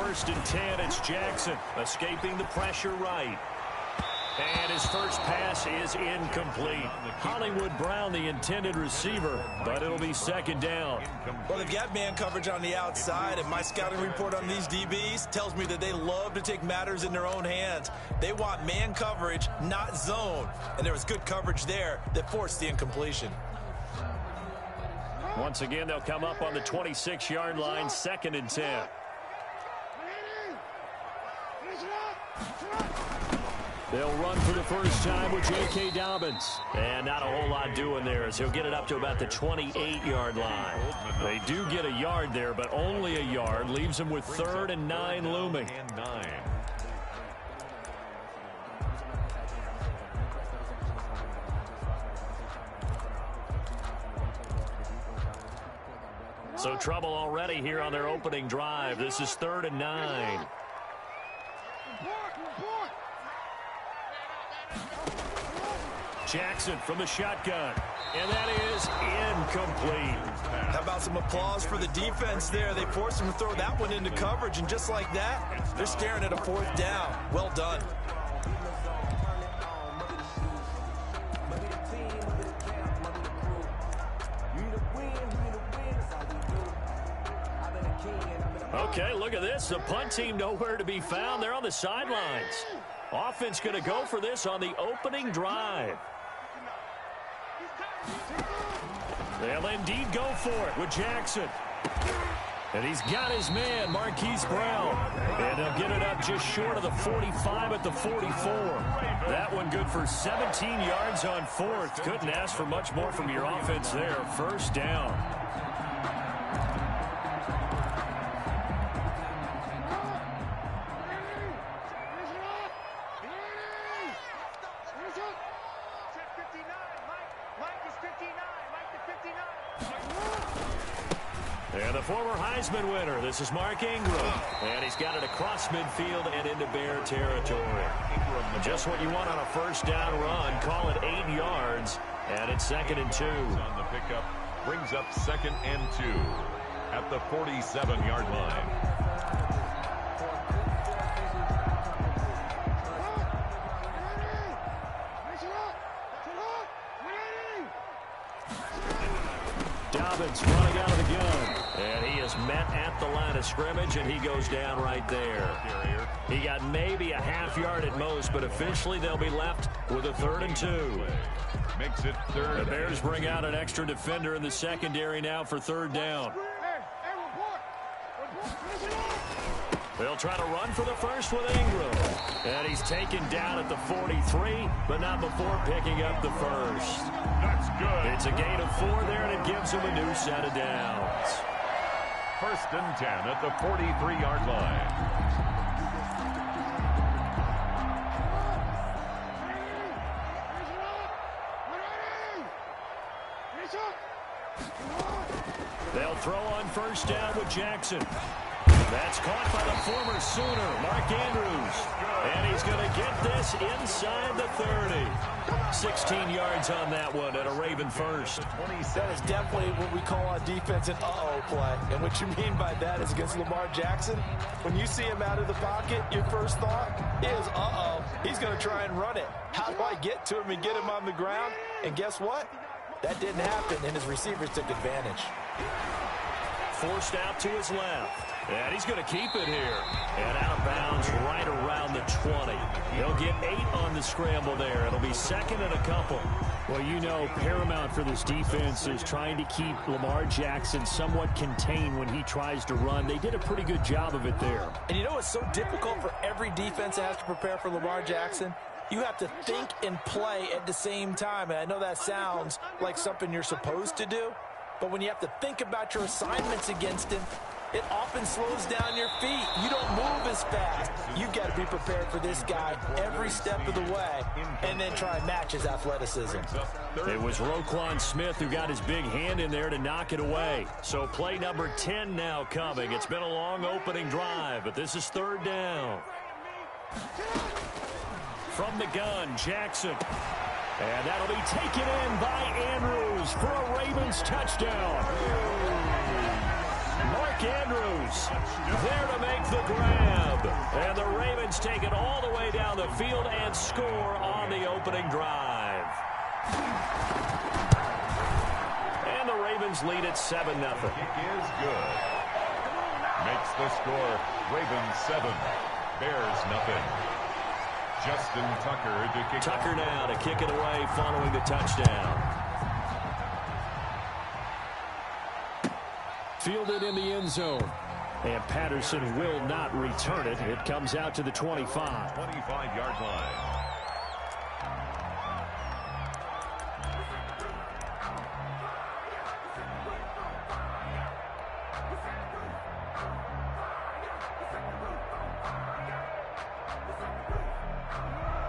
1st and 10. It's Jackson escaping the pressure right. And his first pass is incomplete. Hollywood Brown, the intended receiver, but it'll be 2nd down. Well, they've got man coverage on the outside, and my scouting report on these DBs tells me that they love to take matters in their own hands. They want man coverage, not zone. And there was good coverage there that forced the incompletion. Once again, they'll come up on the 26-yard line, 2nd and 10. They'll run for the first time with J.K. Dobbins. And not a whole lot doing there as he'll get it up to about the 28-yard line. They do get a yard there, but only a yard. Leaves them with 3rd and 9 looming. So trouble already here on their opening drive. This is 3rd and 9. Jackson from the shotgun, and that is incomplete. How about some applause for the defense there? They forced him to throw that one into coverage, and just like that, they're staring at a 4th down. Well done. Okay, look at this. The punt team nowhere to be found. They're on the sidelines. Offense going to go for this on the opening drive. They'll indeed go for it with Jackson. And he's got his man, Marquise Brown. And they'll get it up just short of the 45 at the 44. That one good for 17 yards on 4th. Couldn't ask for much more from your offense there. 1st down. And the former Heisman winner, this is Mark Ingram. And he's got it across midfield and into Bear territory. Just what you want on a 1st down run. Call it 8 yards. And it's 2nd and 2. On the pickup, brings up 2nd and 2 at the 47-yard line. Dobbins running out of the gun. And he is met at the line of scrimmage, and he goes down right there. He got maybe a half yard at most, but officially they'll be left with a 3rd and 2. Makes it 3rd. The Bears bring out an extra defender in the secondary now for 3rd down. They'll try to run for the first with Ingram. And he's taken down at the 43, but not before picking up the first. That's good. It's a gain of 4 there, and it gives him a new set of downs. 1st and 10 at the 43-yard line. They'll throw on 1st down with Jackson. That's caught by the former Sooner, Mark Andrews. And he's going to get this inside the 30. 16 yards on that one at a Raven first. That is definitely what we call on defense an uh-oh play. And what you mean by that is against Lamar Jackson, when you see him out of the pocket, your first thought is, uh-oh, he's going to try and run it. How do I get to him and get him on the ground? And guess what? That didn't happen, and his receivers took advantage. Forced out to his left. And he's going to keep it here. And out of bounds right around the 20. He'll get 8 on the scramble there. It'll be 2nd and a couple. Well, you know, paramount for this defense is trying to keep Lamar Jackson somewhat contained when he tries to run. They did a pretty good job of it there. And you know what's so difficult for every defense that has to prepare for Lamar Jackson? You have to think and play at the same time. And I know that sounds like something you're supposed to do. But when you have to think about your assignments against him, it often slows down your feet. You don't move as fast. You've got to be prepared for this guy every step of the way and then try and match his athleticism. It was Roquan Smith who got his big hand in there to knock it away. So play number 10 now coming. It's been a long opening drive, but this is 3rd down. From the gun, Jackson. And that'll be taken in by Andrews for a Ravens touchdown. Mark Mark Andrews there to make the grab. And the Ravens take it all the way down the field and score on the opening drive. And the Ravens lead at 7-0. Kick is good. Makes the score Ravens 7, Bears nothing. Justin Tucker to kick. Tucker now to kick it away following the touchdown. Fielded in the end zone. And Patterson will not return it. It comes out to the 25. 25-yard line.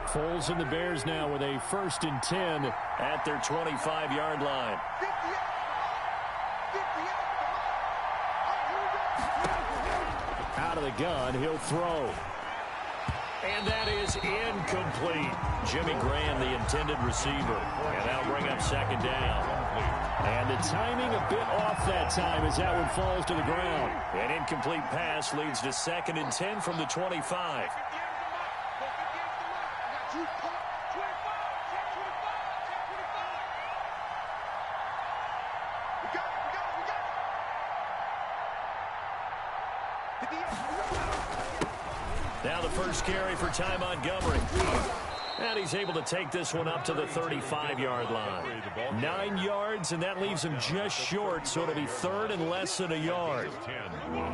Foles and the Bears now with a 1st and 10 at their 25-yard line. Out of the gun, he'll throw. And that is incomplete. Jimmy Graham, the intended receiver. And that'll bring up 2nd down. And the timing a bit off that time as that one falls to the ground. An incomplete pass leads to 2nd and 10 from the 25. Now the first carry for Ty Montgomery. And he's able to take this one up to the 35-yard line. 9 yards, and that leaves him just short, so it'll be 3rd and less than a yard.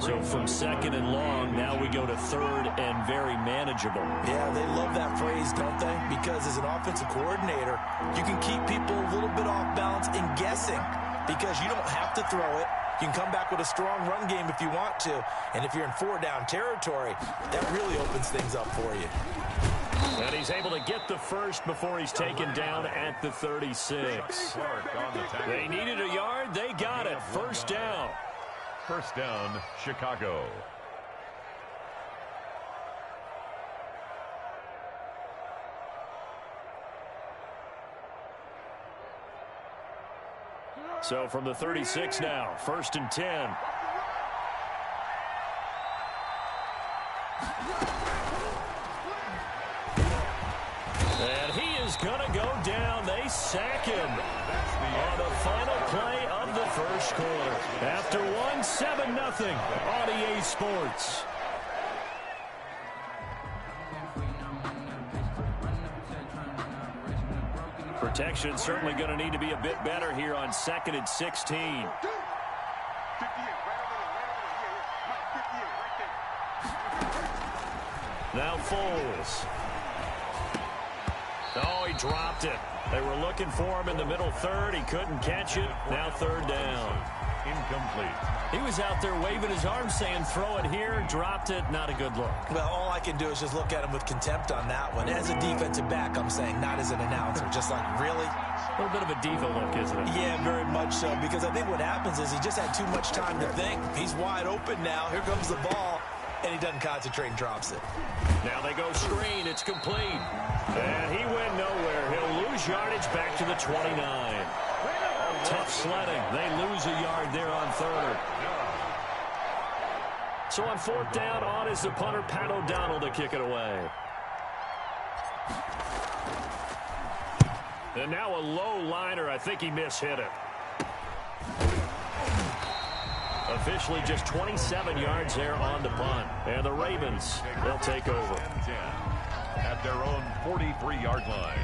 So from 2nd and long, now we go to 3rd and very manageable. Yeah, they love that phrase, don't they? Because as an offensive coordinator, you can keep people a little bit off balance and guessing because you don't have to throw it. You can come back with a strong run game if you want to. And if you're in 4-down territory, that really opens things up for you. And he's able to get the first before he's taken down at the 36. They needed a yard. They got it. 1st down. 1st down, Chicago. So from the 36 now, 1st and 10. And he is going to go down. They sack him on the final play of the 1st quarter. After 7-0 on EA Sports. Protection certainly going to need to be a bit better here on 2nd and 16. Now Foles. Oh, he dropped it. They were looking for him in the middle 3rd. He couldn't catch it. Now 3rd down. Incomplete. He was out there waving his arms saying, throw it here, dropped it, not a good look. Well, all I can do is just look at him with contempt on that one. As a defensive back, I'm saying, not as an announcer. Just like, really? A little bit of a diva look, isn't it? Yeah, very much so. Because I think what happens is he just had too much time to think. He's wide open now. Here comes the ball. And he doesn't concentrate and drops it. Now they go screen. It's complete. And he went nowhere. He'll lose yardage back to the 29. Tough sledding. They lose a yard there on 3rd. So on 4th down, on is the punter, Pat O'Donnell, to kick it away. And now a low liner. I think he mishit it. Officially just 27 yards there on the punt. And the Ravens, they'll take over. At their own 43-yard line.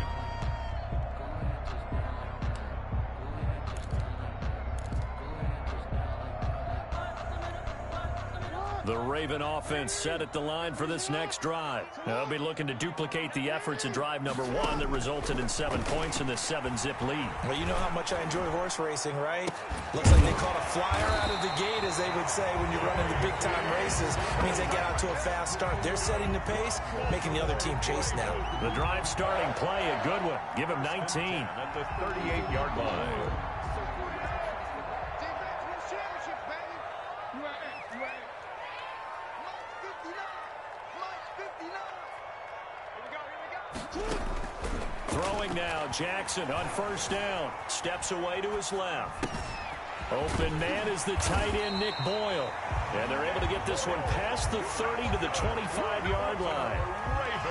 The Raven offense set at the line for this next drive. They'll be looking to duplicate the efforts in drive number 1 that resulted in 7 points in the 7-zip lead. Well, you know how much I enjoy horse racing, right? Looks like they caught a flyer out of the gate, as they would say, when you're running the big-time races. It means they get out to a fast start. They're setting the pace, making the other team chase now. The drive starting play, a good one. Give him 19. At the 38-yard line. Throwing now, Jackson on 1st down. Steps away to his left. Open man is the tight end, Nick Boyle. And they're able to get this one past the 30 to the 25-yard line.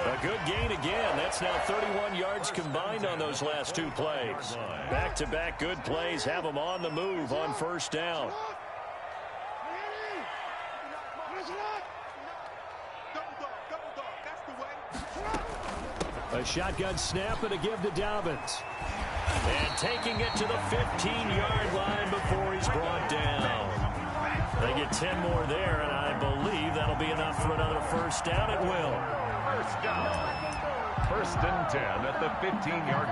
A good gain again. That's now 31 yards combined on those last two plays. Back-to-back good plays have them on the move on first down. A shotgun snap and a give to Dobbins. And taking it to the 15-yard line before he's brought down. They get 10 more there, and I believe that'll be enough for another first down. It will. First down. 1st and 10 at the 15-yard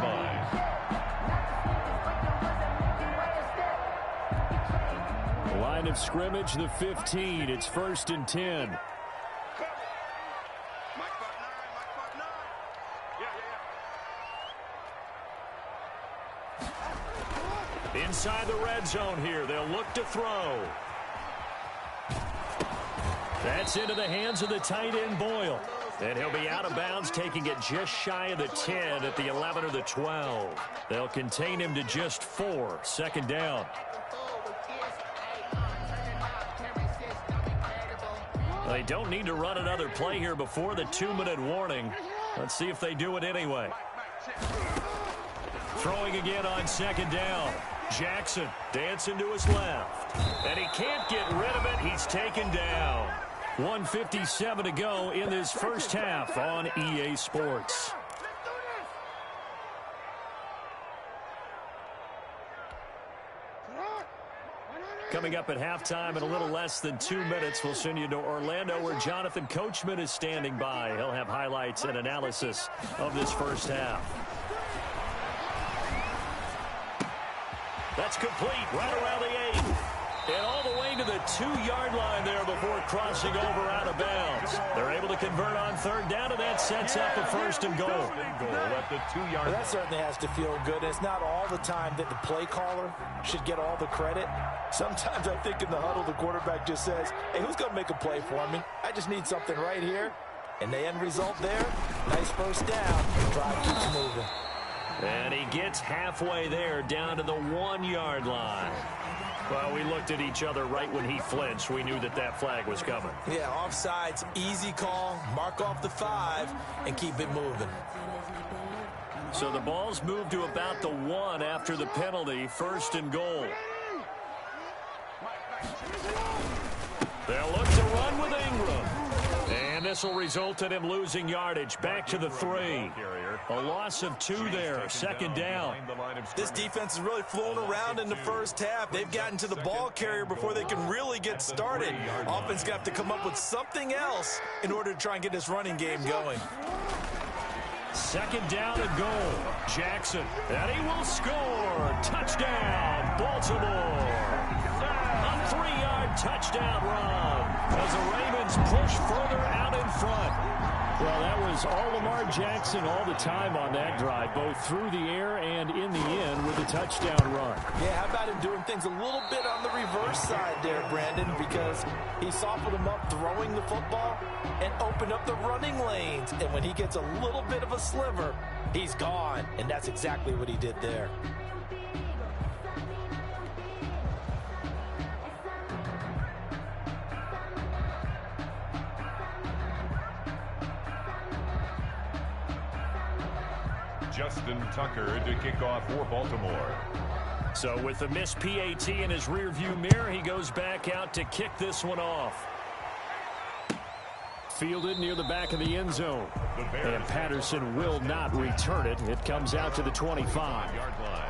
line. Line of scrimmage, the 15. It's 1st and 10. Inside the red zone here. They'll look to throw. That's into the hands of the tight end, Boyle. And he'll be out of bounds, taking it just shy of the 10 at the 11 or the 12. They'll contain him to just 4. 2nd down. They don't need to run another play here before the 2-minute warning. Let's see if they do it anyway. Throwing again on 2nd down. Jackson dancing to his left. And he can't get rid of it. He's taken down. 1:57 to go in this first half on EA Sports. Coming up at halftime in a little less than 2 minutes, we'll send you to Orlando where Jonathan Coachman is standing by. He'll have highlights and analysis of this first half. That's complete right around the 8. And all the way to the 2-yard line there before crossing over out of bounds. They're able to convert on 3rd down, and that sets up a 1st and goal. At the 2-yard line. That certainly has to feel good. It's not all the time that the play caller should get all the credit. Sometimes I think in the huddle, the quarterback just says, hey, who's going to make a play for me? I just need something right here. And the end result there, nice first down. The drive keeps moving. And he gets halfway there down to the 1-yard line. Well, we looked at each other right when he flinched. We knew that that flag was coming. Yeah, offsides, easy call. Mark off the 5 and keep it moving. So the ball's moved to about the 1 after the penalty. 1st and goal. They'll look to run with Ingram. And this will result in him losing yardage. Back to the 3. A loss of 2 there. 2nd down. This defense is really flown around in the first half. They've gotten to the ball carrier before they can really get started. Offense going to have to come up with something else in order to try and get this running game going. 2nd down and goal. Jackson. And he will score. Touchdown, Baltimore. A 3-yard touchdown run as the Ravens push further out in front. Well, that was all Lamar Jackson all the time on that drive, both through the air and in the end with a touchdown run. Yeah, how about him doing things a little bit on the reverse side there, Brandon, because he softened him up throwing the football and opened up the running lanes. And when he gets a little bit of a sliver, he's gone. And that's exactly what he did there. Justin Tucker to kick off for Baltimore. So with the missed PAT in his rearview mirror, he goes back out to kick this one off. Fielded near the back of the end zone. And Patterson will not return it. It comes out to the 25-yard line.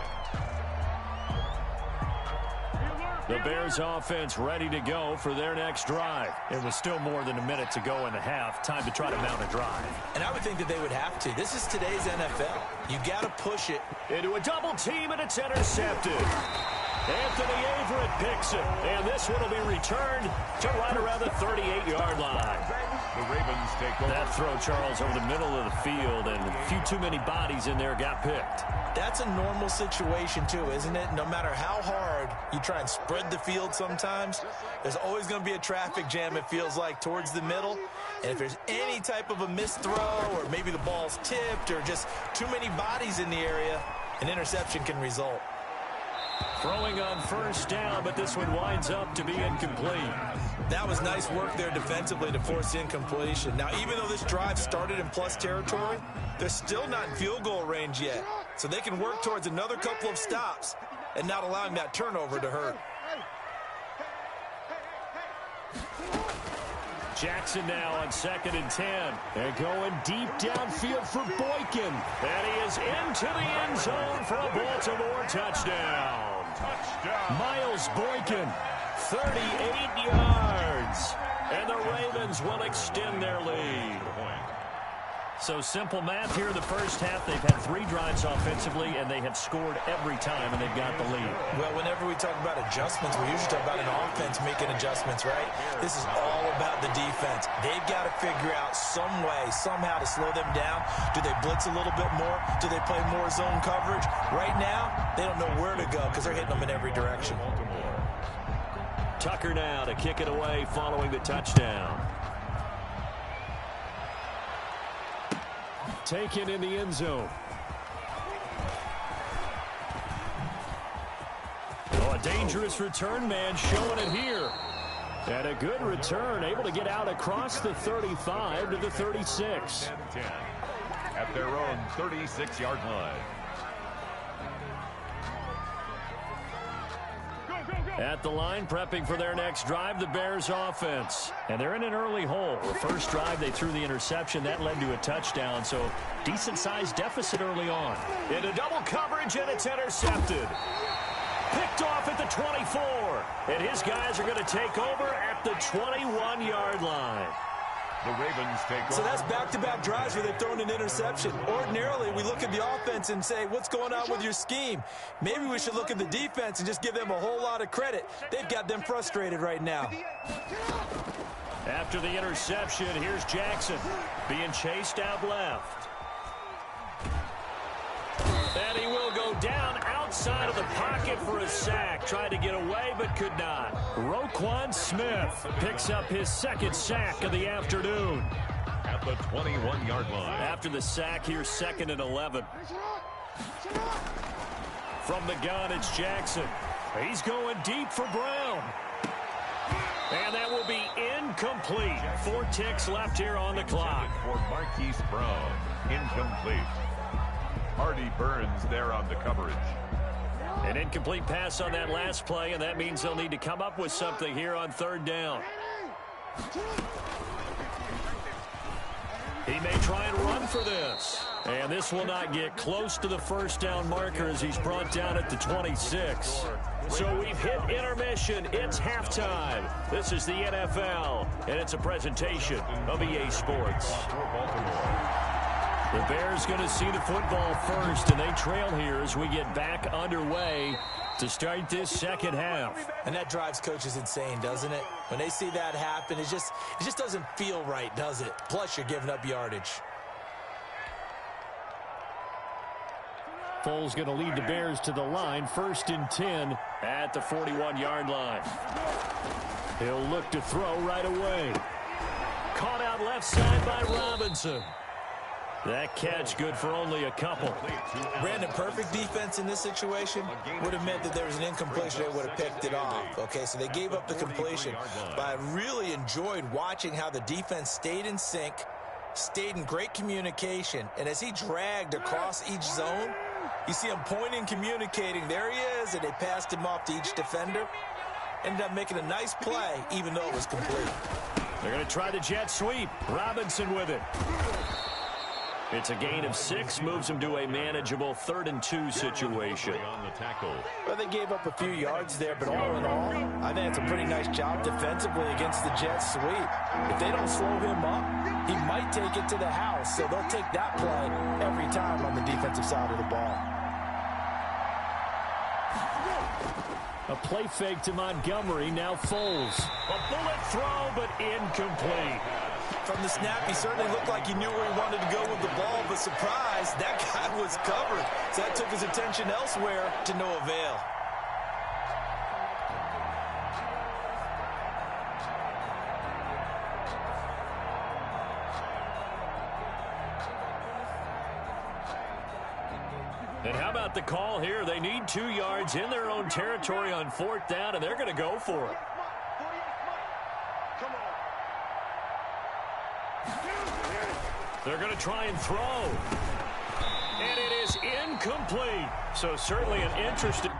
The Bears offense ready to go for their next drive. It was still more than a minute to go in the half. Time to try to mount a drive. And I would think that they would have to. This is today's NFL. You got to push it. Into a double team, and it's intercepted. Anthony Averett picks it. And this one will be returned to right around the 38-yard line. The Ravens take over. That throw, Charles, over the middle of the field, and a few too many bodies in there got picked. That's a normal situation, too, isn't it? No matter how hard you try and spread the field sometimes, there's always going to be a traffic jam, it feels like, towards the middle. And if there's any type of a missed throw or maybe the ball's tipped or just too many bodies in the area, an interception can result. Throwing on first down, but this one winds up to be incomplete. That was nice work there defensively to force incompletion. Now, even though this drive started in plus territory, they're still not in field goal range yet. So they can work towards another couple of stops and not allowing that turnover to hurt. Jackson now on 2nd and 10. They're going deep downfield for Boykin. And he is into the end zone for a Baltimore touchdown. Miles Boykin, 38 yards. And the Ravens will extend their lead. So simple math here in the first half. They've had 3 drives offensively, and they have scored every time, and they've got the lead. Well, whenever we talk about adjustments, we usually talk about an offense making adjustments, right? This is all about the defense. They've got to figure out some way, somehow to slow them down. Do they blitz a little bit more? Do they play more zone coverage? Right now, they don't know where to go because they're hitting them in every direction. Tucker now to kick it away following the touchdown. Taken in the end zone. Oh, a dangerous return man showing it here. And a good return, able to get out across the 35 to the 36. At their own 36-yard line. At the line, prepping for their next drive, the Bears offense. And they're in an early hole. The first drive, they threw the interception. That led to a touchdown, so decent-sized deficit early on. Into double coverage, and it's intercepted. Picked off at the 24. And his guys are going to take over at the 21-yard line. The Ravens take over. So that's back-to-back drives where they've thrown an interception. Ordinarily, we look at the offense and say, what's going on with your scheme? Maybe we should look at the defense and just give them a whole lot of credit. They've got them frustrated right now. After the interception, here's Jackson being chased out left. And he will go down outside of the pocket for a sack. Tried to get away, but could not. Roquan Smith picks up his 2nd sack of the afternoon. At the 21-yard line. After the sack, here's 2nd and 11. From the gun, it's Jackson. He's going deep for Brown. And that will be incomplete. 4 ticks left here on the clock. For Marquise Brown, incomplete. Hardy Burns there on the coverage. An incomplete pass on that last play, and that means they'll need to come up with something here on 3rd down. He may try and run for this. And this will not get close to the first down marker as he's brought down at the 26. So we've hit intermission. It's halftime. This is the NFL, and it's a presentation of EA Sports. The Bears going to see the football first, and they trail here as we get back underway to start this second half. And that drives coaches insane, doesn't it? When they see that happen, it just doesn't feel right, does it? Plus, you're giving up yardage. Foles going to lead the Bears to the line. 1st and 10 at the 41-yard line. He'll look to throw right away. Caught out left side by Robinson. That catch good for only a couple. Brandon, perfect defense in this situation would have meant that there was an incompletion. They would have picked it off. Okay, so they gave up the completion. But I really enjoyed watching how the defense stayed in sync, stayed in great communication. And as he dragged across each zone, you see him pointing, communicating. There he is, and they passed him off to each defender. Ended up making a nice play, even though it was complete. They're going to try the jet sweep. Robinson with it. It's a gain of 6, moves them to a manageable 3rd and 2 situation. Well, they gave up a few yards there, but all in all, I think it's a pretty nice job defensively against the jet sweep. If they don't slow him up, he might take it to the house, so they'll take that play every time on the defensive side of the ball. A play fake to Montgomery, now Foles. A bullet throw, but incomplete. From the snap, he certainly looked like he knew where he wanted to go with the ball, but surprise, that guy was covered. So that took his attention elsewhere to no avail. And how about the call here? They need 2 yards in their own territory on 4th down, and they're going to go for it. They're going to try and throw. And it is incomplete. So certainly an interesting...